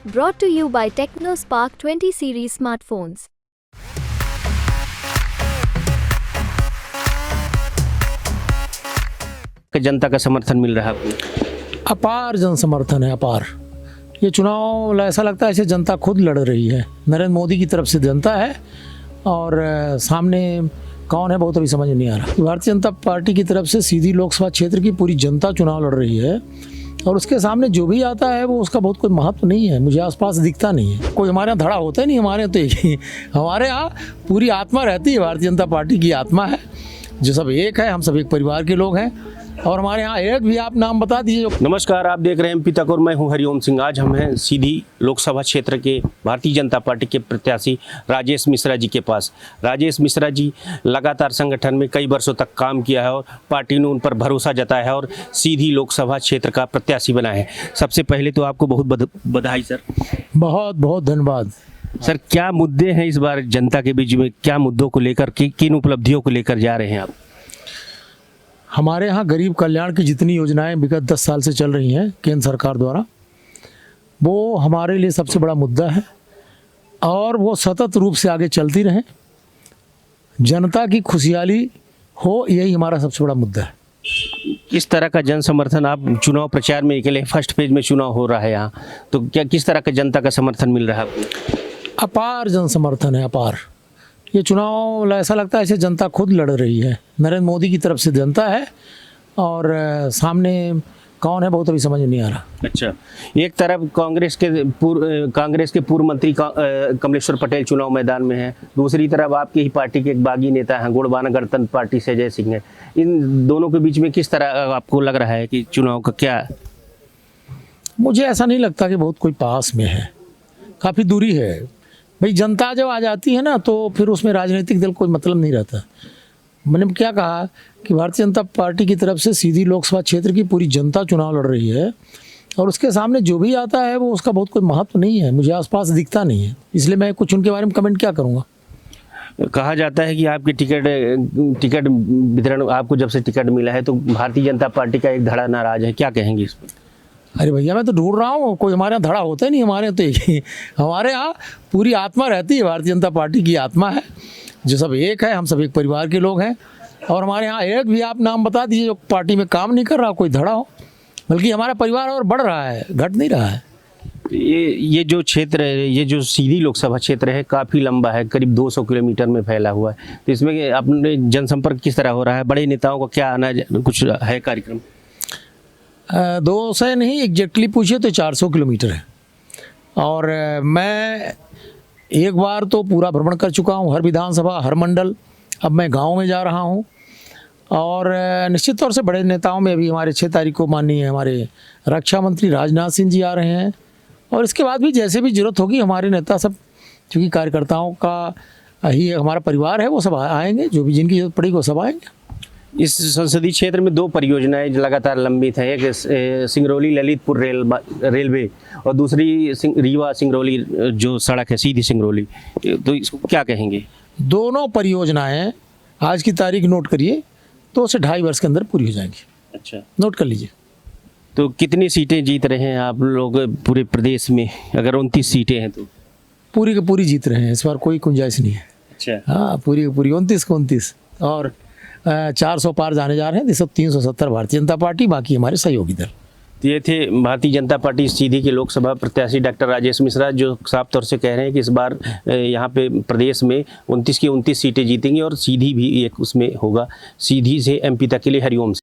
Brought to you by TechnoSpark 20 series smartphones. जनता का समर्थन मिल रहा है आपको? अपार जन समर्थन है, अपार। ये चुनाव ऐसा लगता है जैसे जनता खुद लड़ रही है। नरेंद्र मोदी की तरफ से जनता है और सामने कौन है बहुत अभी समझ नहीं आ रहा। भारतीय जनता पार्टी की तरफ से सीधी लोकसभा क्षेत्र की पूरी जनता चुनाव लड़ रही है और उसके सामने जो भी आता है वो उसका बहुत कोई महत्व नहीं है, मुझे आसपास दिखता नहीं है। कोई हमारे यहाँ धड़ा होता ही नहीं, हमारे यहाँ तो एक ही, हमारे यहाँ पूरी आत्मा रहती है, भारतीय जनता पार्टी की आत्मा है जो सब एक है, हम सब एक परिवार के लोग हैं। और हमारे यहाँ एक भी आप नाम बता दीजिए। नमस्कार, आप देख रहे हैं एमपी तक और मैं हूं हरिओम सिंह। आज हम हैं सीधी लोकसभा क्षेत्र के भारतीय जनता पार्टी के प्रत्याशी राजेश मिश्रा जी के पास। राजेश मिश्रा जी लगातार संगठन में कई वर्षों तक काम किया है और पार्टी ने उन पर भरोसा जताया है और सीधी लोकसभा क्षेत्र का प्रत्याशी बना है। सबसे पहले तो आपको बहुत बधाई सर। बहुत बहुत धन्यवाद सर। क्या मुद्दे हैं इस बार जनता के बीच में, क्या मुद्दों को लेकर, किन उपलब्धियों को लेकर जा रहे हैं आप? हमारे यहाँ गरीब कल्याण की जितनी योजनाएं विगत 10 साल से चल रही हैं केंद्र सरकार द्वारा, वो हमारे लिए सबसे बड़ा मुद्दा है और वो सतत रूप से आगे चलती रहें, जनता की खुशहाली हो, यही हमारा सबसे बड़ा मुद्दा है। किस तरह का जन समर्थन, आप चुनाव प्रचार में निकले, फर्स्ट फेज में चुनाव हो रहा है यहाँ, तो क्या किस तरह का जनता का समर्थन मिल रहा है आपको? अपार जन समर्थन है, अपार। ये चुनाव ऐसा लगता है जैसे जनता खुद लड़ रही है। नरेंद्र मोदी की तरफ से जनता है और सामने कौन है बहुत अभी समझ नहीं आ रहा। अच्छा, एक तरफ कांग्रेस के पूर्व मंत्री कमलेश्वर पटेल चुनाव मैदान में है, दूसरी तरफ आपकी ही पार्टी के एक बागी नेता हैं गुड़बाना गणतंत्र पार्टी से अजय सिंह है। इन दोनों के बीच में किस तरह आपको लग रहा है कि चुनाव का क्या? मुझे ऐसा नहीं लगता कि बहुत कोई पास में है, काफ़ी दूरी है। भाई जनता जब आ जाती है ना तो फिर उसमें राजनीतिक दल कोई मतलब नहीं रहता। मैंने क्या कहा कि भारतीय जनता पार्टी की तरफ से सीधी लोकसभा क्षेत्र की पूरी जनता चुनाव लड़ रही है और उसके सामने जो भी आता है वो उसका बहुत कोई महत्व नहीं है, मुझे आसपास दिखता नहीं है, इसलिए मैं कुछ उनके बारे में कमेंट क्या करूँगा। कहा जाता है कि आपकी टिकट वितरण, आपको जब से टिकट मिला है तो भारतीय जनता पार्टी का एक धड़ा नाराज है, क्या कहेंगे इस पर? अरे भैया, मैं तो ढूंढ रहा हूँ, कोई हमारे यहाँ धड़ा होता ही नहीं, हमारे यहाँ तो एक ही, हमारे यहाँ पूरी आत्मा रहती है, भारतीय जनता पार्टी की आत्मा है जो सब एक है, हम सब एक परिवार के लोग हैं। और हमारे यहाँ एक भी आप नाम बता दीजिए जो पार्टी में काम नहीं कर रहा, कोई धड़ा हो, बल्कि हमारा परिवार और बढ़ रहा है, घट नहीं रहा है। ये जो क्षेत्र है, ये जो सीधी लोकसभा क्षेत्र है, काफ़ी लंबा है, करीब 200 किलोमीटर में फैला हुआ है, तो इसमें अपने जनसंपर्क किस तरह हो रहा है? बड़े नेताओं का क्या आना, कुछ है कार्यक्रम? 200 नहीं, एग्जैक्टली पूछिए तो 400 किलोमीटर है। और मैं एक बार तो पूरा भ्रमण कर चुका हूँ, हर विधानसभा, हर मंडल। अब मैं गांव में जा रहा हूँ और निश्चित तौर से बड़े नेताओं में अभी हमारे 6 तारीख को माननीय हमारे रक्षा मंत्री राजनाथ सिंह जी आ रहे हैं और इसके बाद भी जैसे भी जरूरत होगी हमारे नेता सब, क्योंकि कार्यकर्ताओं का ही हमारा परिवार है, वो सब आएंगे, जो भी जिनकी जरूरत पड़ेगी वो सब आएंगे। इस संसदीय क्षेत्र में 2 परियोजनाएं लगातार लंबित हैं, एक सिंगरौली ललितपुर रेलवे और दूसरी रीवा सिंगरौली जो सड़क है, सीधी सिंगरौली, तो इसको क्या कहेंगे? दोनों परियोजनाएं आज की तारीख नोट करिए, 2 से 2.5 वर्ष के अंदर पूरी हो जाएंगी। अच्छा, नोट कर लीजिए। तो कितनी सीटें जीत रहे हैं आप लोग पूरे प्रदेश में? अगर 29 सीटें हैं तो पूरी की पूरी जीत रहे हैं, इस बार कोई गुंजाइश नहीं है। अच्छा, हाँ, पूरी की पूरी 29 को 29 और 400 पार जाने जा रहे हैं। 370 भारतीय जनता पार्टी, बाकी हमारे सहयोगी दल। तो ये थे भारतीय जनता पार्टी सीधी के लोकसभा प्रत्याशी डॉक्टर राजेश मिश्रा, जो साफ तौर से कह रहे हैं कि इस बार यहाँ पे प्रदेश में 29 की 29 सीटें जीतेंगी और सीधी भी एक उसमें होगा। सीधी से एमपी तक के लिए हरिओम।